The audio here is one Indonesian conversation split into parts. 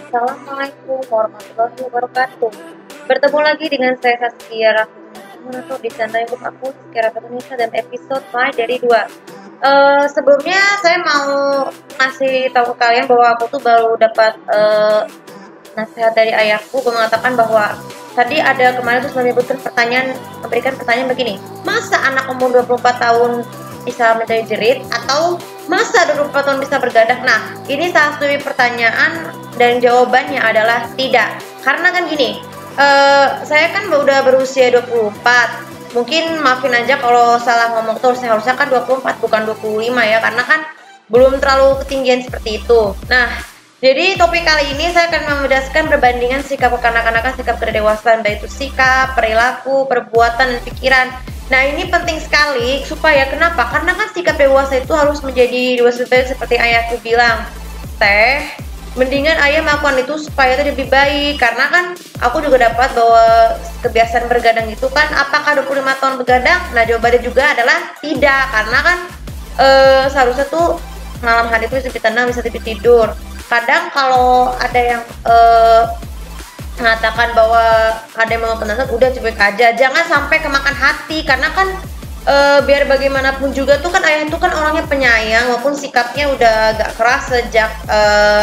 Assalamualaikum warahmatullahi wabarakatuh. Bertemu lagi dengan saya Saskia Rahimah di channel YouTube aku Saskia Rahimah Indonesia dan episode My dari 2. Sebelumnya saya mau ngasih tahu ke kalian bahwa aku tuh baru dapat nasihat dari ayahku mengatakan bahwa tadi ada kemarin tuh memberikan pertanyaan begini. Masa anak umur 24 tahun bisa menjadi jerit atau masa 24 tahun bisa bergadah? Nah, ini salah satu pertanyaan dan jawabannya adalah tidak. Karena kan gini, saya kan udah berusia 24. Mungkin maafin aja kalau salah ngomong tuh, seharusnya kan 24 bukan 25 ya, karena kan belum terlalu ketinggian seperti itu. Nah, jadi topik kali ini saya akan menjelaskan perbandingan sikap kekanak-kanakan, sikap kedewasaan, yaitu sikap, perilaku, perbuatan, dan pikiran. Nah, ini penting sekali supaya kenapa? Karena kan sikap dewasa itu harus menjadi dewasa seperti ayahku bilang. Mendingan ayah melakukan itu supaya itu lebih baik. Karena kan aku juga dapat bahwa kebiasaan bergadang itu kan apakah 25 tahun bergadang? Nah, jawabannya juga adalah tidak. Karena kan seharusnya tuh malam hari itu bisa tenang, bisa tidur. Kadang kalau ada yang mengatakan bahwa ada yang mau penasihat, udah cuek aja, jangan sampai kemakan hati. Karena kan biar bagaimanapun juga tuh kan ayah itu kan orangnya penyayang, walaupun sikapnya udah agak keras sejak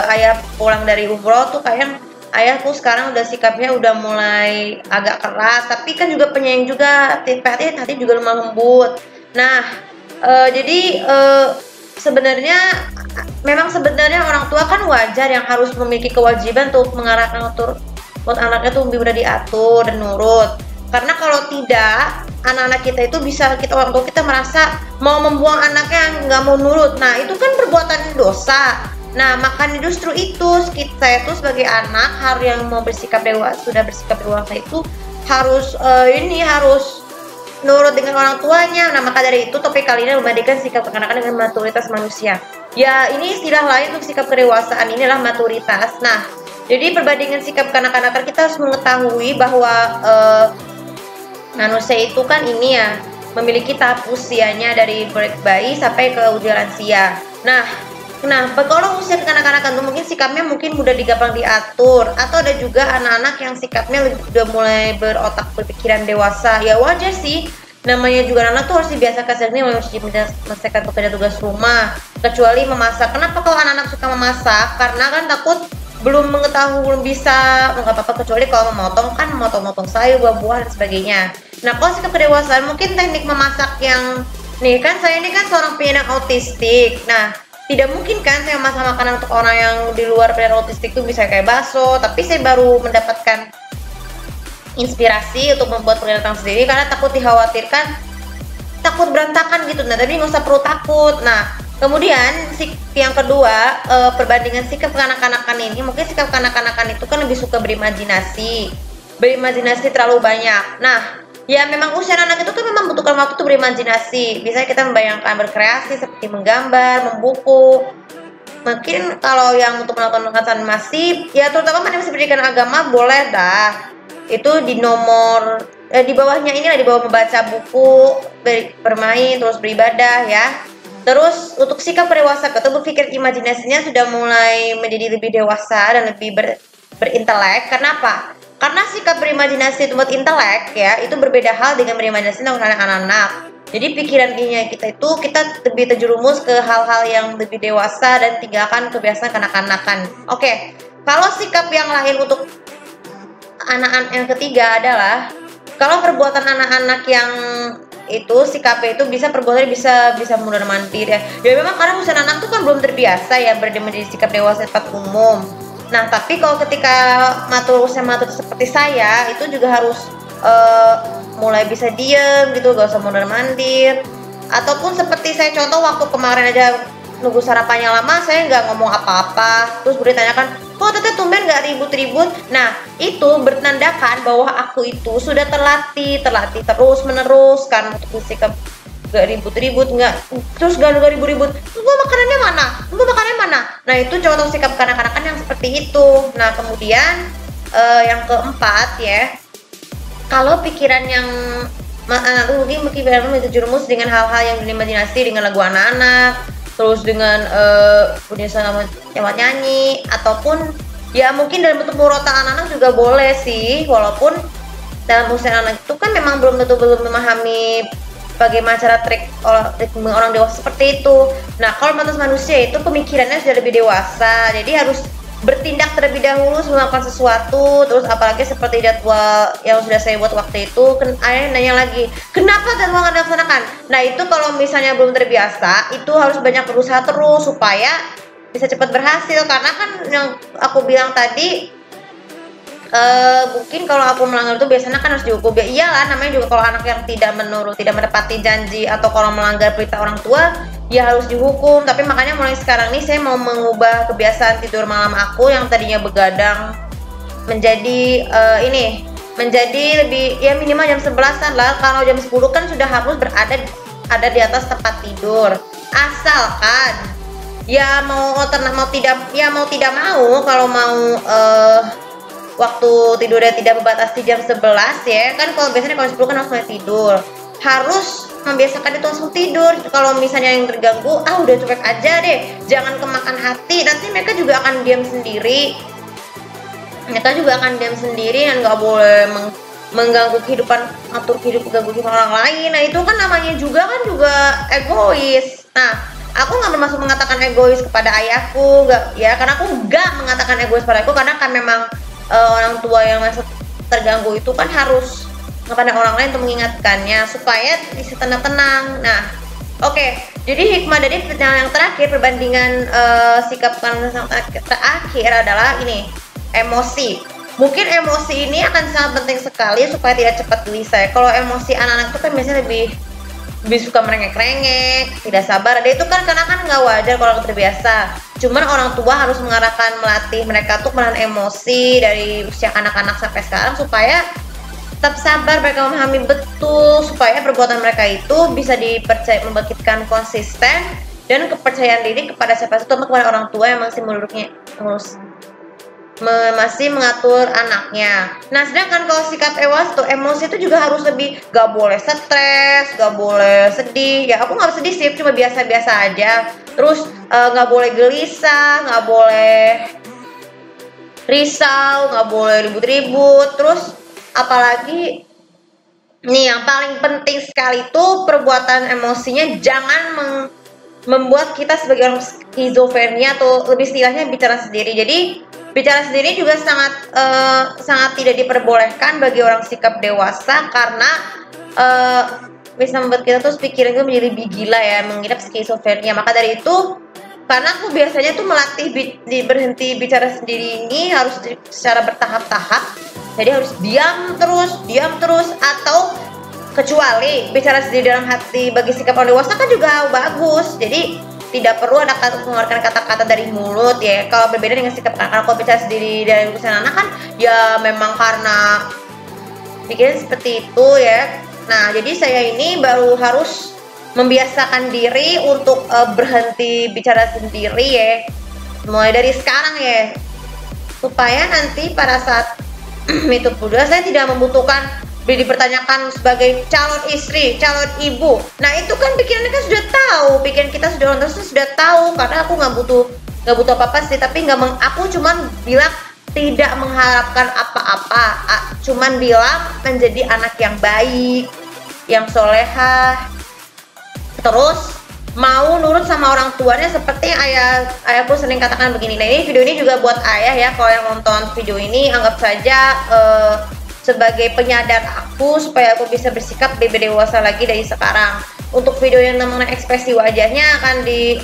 ayah pulang dari umroh tuh kayak ayah tuh sekarang udah sikapnya udah mulai agak keras, tapi kan juga penyayang juga, hati juga lemah lembut. Nah, jadi sebenarnya orang tua kan wajar yang harus memiliki kewajiban untuk mengarahkan buat anaknya tuh lebih mudah diatur dan nurut. Karena kalau tidak, anak-anak kita itu bisa orang tua kita merasa mau membuang anaknya yang nggak mau nurut. Nah, itu kan perbuatan dosa. Nah, makanya justru itu saya itu sebagai anak yang mau bersikap dewasa, sudah bersikap dewasa itu harus harus nurut dengan orang tuanya. Nah, maka dari itu topik kali ini membandingkan sikap kekanak-kanakan dengan maturitas manusia. Ya, ini istilah lain untuk sikap kedewasaan, inilah maturitas. Nah, jadi perbandingan sikap kanak-kanakan, kita harus mengetahui bahwa manusia itu kan ini ya memiliki tahap usianya dari bayi sampai ke usia lansia. Nah, kalau usia kekanak-kanakan itu mungkin sikapnya mudah gampang diatur, atau ada juga anak-anak yang sikapnya udah mulai berpikiran dewasa. Ya wajar sih, namanya juga anak tuh harus dibiasakan sering menyelesaikan pekerjaan tugas rumah, kecuali memasak. Kenapa kalau anak-anak suka memasak? Karena kan takut belum bisa, nggak apa-apa, kecuali kalau memotong sayur, buah-buahan dan sebagainya. Nah, kalau sikap kedewasaan mungkin teknik memasak yang saya ini kan seorang penyandang autistik. Nah, tidak mungkin kan saya masak makanan untuk orang yang di luar penyandang autistik itu bisa kayak bakso, tapi saya baru mendapatkan inspirasi untuk membuat peralatan sendiri karena takut berantakan gitu. Nah, tapi nggak usah perlu takut. Nah, kemudian yang kedua, perbandingan sikap kanak-kanakan ini, mungkin sikap kanak-kanakan itu kan lebih suka berimajinasi terlalu banyak. Nah, ya memang usia anak itu kan memang membutuhkan waktu untuk berimajinasi. Biasanya kita membayangkan berkreasi seperti menggambar, membuku. Mungkin kalau yang untuk melakukan animasi, ya terutama animasi pendidikan agama boleh dah. Itu di nomor di bawahnya inilah, di bawah membaca buku, bermain, terus beribadah ya. Terus untuk sikap dewasa, kita berpikir imajinasinya sudah mulai menjadi lebih dewasa dan lebih berintelek. Kenapa? Karena sikap berimajinasi buat intelek ya, itu berbeda hal dengan berimajinasi untuk anak-anak. Jadi pikiran kita lebih terjerumus ke hal-hal yang lebih dewasa dan tinggalkan kebiasaan kanak-kanakan. Oke, kalau sikap yang lain untuk anak-anak yang ketiga adalah kalau perbuatan anak-anak yang itu sikapnya itu perbuatannya bisa mudah mandiri ya. Ya memang karena usia anak tuh kan belum terbiasa ya menjadi sikap dewasa tempat umum. Nah, tapi kalau ketika usia matur seperti saya itu juga harus mulai bisa diem gitu, gak usah mondar mandir. Ataupun seperti saya contoh waktu kemarin aja nunggu sarapannya lama, saya nggak ngomong apa-apa. Terus ditanyakan, kok teteh tumben nggak ribut-ribut? Nah, itu bertandakan bahwa aku itu sudah terlatih terus menerus kan untuk sikap gak ribut-ribut, terus gak ribut-ribut. Tunggu makanannya mana? Nah, itu contoh sikap kanak-kanakan yang seperti itu. Nah, kemudian yang keempat ya, kalau pikiran yang anak mungkin terjerumus dengan hal-hal yang berimajinasi, dengan lagu anak-anak, terus dengan punya sama nyanyi, ataupun Ya mungkin dalam bentuk murotal anak-anak juga boleh sih, walaupun dalam usia anak itu kan memang belum memahami bagaimana cara trik orang dewasa seperti itu. Nah kalau manusia itu pemikirannya sudah lebih dewasa, jadi harus bertindak terlebih dahulu sebelum melakukan sesuatu. Terus apalagi seperti jadwal yang sudah saya buat waktu itu, ayah nanya lagi, kenapa jadwal nggak dilaksanakan? Nah itu kalau misalnya belum terbiasa, itu harus banyak berusaha terus supaya bisa cepat berhasil. Karena kan yang aku bilang tadi, mungkin kalau aku melanggar itu biasanya kan harus dihukum. Ya iyalah, namanya juga kalau anak yang tidak menepati janji atau kalau melanggar perintah orang tua ya harus dihukum. Tapi makanya mulai sekarang nih saya mau mengubah kebiasaan tidur malam aku yang tadinya begadang menjadi menjadi lebih ya minimal jam 11-an lah. Kalau jam 10 kan sudah harus ada di atas tempat tidur. Asalkan ya mau tidak mau kalau mau waktu tidurnya tidak membatasi jam 11 ya kan. Kalau biasanya kalau 10 kan harus mulai tidur, harus membiasakan itu langsung tidur. Kalau misalnya yang terganggu, udah cuek aja deh, jangan kemakan hati, nanti mereka juga akan diam sendiri. Dan nggak boleh mengganggu kehidupan, atur kehidupan orang lain. Nah itu kan namanya juga egois. Nah aku nggak bermaksud mengatakan egois kepada ayahku, nggak ya, karena aku nggak mengatakan egois pada ayahku, karena kan memang orang tua yang masih terganggu itu kan harus kepada orang lain untuk mengingatkannya supaya bisa tenang. Nah, oke. Jadi hikmah dari pertanyaan yang terakhir, perbandingan sikap yang terakhir adalah ini, emosi. Mungkin emosi ini akan sangat penting sekali supaya tidak cepat gelisah. Kalau emosi anak-anak itu kan biasanya lebih suka merengek-rengek, tidak sabar. Dia itu kan karena kan nggak wajar kalau terbiasa. Cuman orang tua harus melatih mereka tuh menahan emosi dari usia anak-anak sampai sekarang supaya tetap sabar, mereka memahami betul supaya perbuatan mereka itu bisa dipercaya, membangkitkan konsisten dan kepercayaan diri kepada siapa saja, terutama kepada orang tua yang masih mengatur anaknya. Nah sedangkan kalau sikap emosi itu juga harus lebih, gak boleh stres, gak boleh sedih. Ya aku gak sedih sih, cuma biasa-biasa aja. Terus gak boleh gelisah, gak boleh risau, gak boleh ribut-ribut. Terus apalagi nih yang paling penting sekali itu perbuatan emosinya jangan membuat kita sebagai orang skizofrenia atau lebih istilahnya bicara sendiri. Jadi bicara sendiri juga sangat tidak diperbolehkan bagi orang sikap dewasa, karena bisa membuat kita tuh pikiran itu menjadi lebih gila ya, mengidap skizofrenia. Maka dari itu, karena aku biasanya tuh melatih berhenti bicara sendiri ini harus secara bertahap-tahap. Jadi harus diam terus, atau kecuali bicara sendiri dalam hati bagi sikap orang dewasa kan juga bagus. Jadi tidak perlu ada mengeluarkan kata-kata dari mulut ya. Kalau berbeda dengan sikap anak, kalau bicara sendiri dari urusan anak kan ya memang karena pikiran seperti itu ya. Nah jadi saya ini baru harus membiasakan diri untuk berhenti bicara sendiri ya, mulai dari sekarang ya, supaya nanti pada saat itu pula saya tidak membutuhkan dipertanyakan sebagai calon istri, calon ibu. Nah itu kan pikirannya kan sudah tahu, pikiran kita sudah tahu. Karena aku nggak butuh apa-apa sih, tapi aku cuman bilang tidak mengharapkan apa-apa, cuman bilang menjadi anak yang baik, yang solehah, terus mau nurut sama orang tuanya seperti ayahku sering katakan begini. Nah ini video ini juga buat ayah ya, kalau yang nonton video ini anggap saja sebagai penyadar aku supaya aku bisa bersikap lebih dewasa lagi dari sekarang. Untuk video yang mengenai ekspresi wajahnya akan di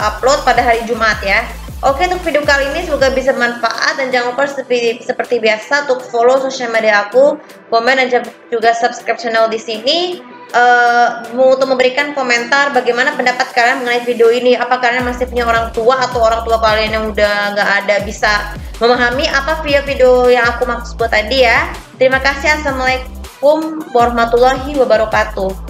upload pada hari Jumat ya. Oke, untuk video kali ini semoga bisa bermanfaat, dan jangan lupa seperti biasa untuk follow sosial media aku, komen, dan juga subscribe channel di sini. Untuk memberikan komentar bagaimana pendapat kalian mengenai video ini. Apa kalian masih punya orang tua atau orang tua kalian yang udah nggak ada bisa memahami apa video-video yang aku maksud buat tadi ya. Terima kasih. Assalamualaikum warahmatullahi wabarakatuh.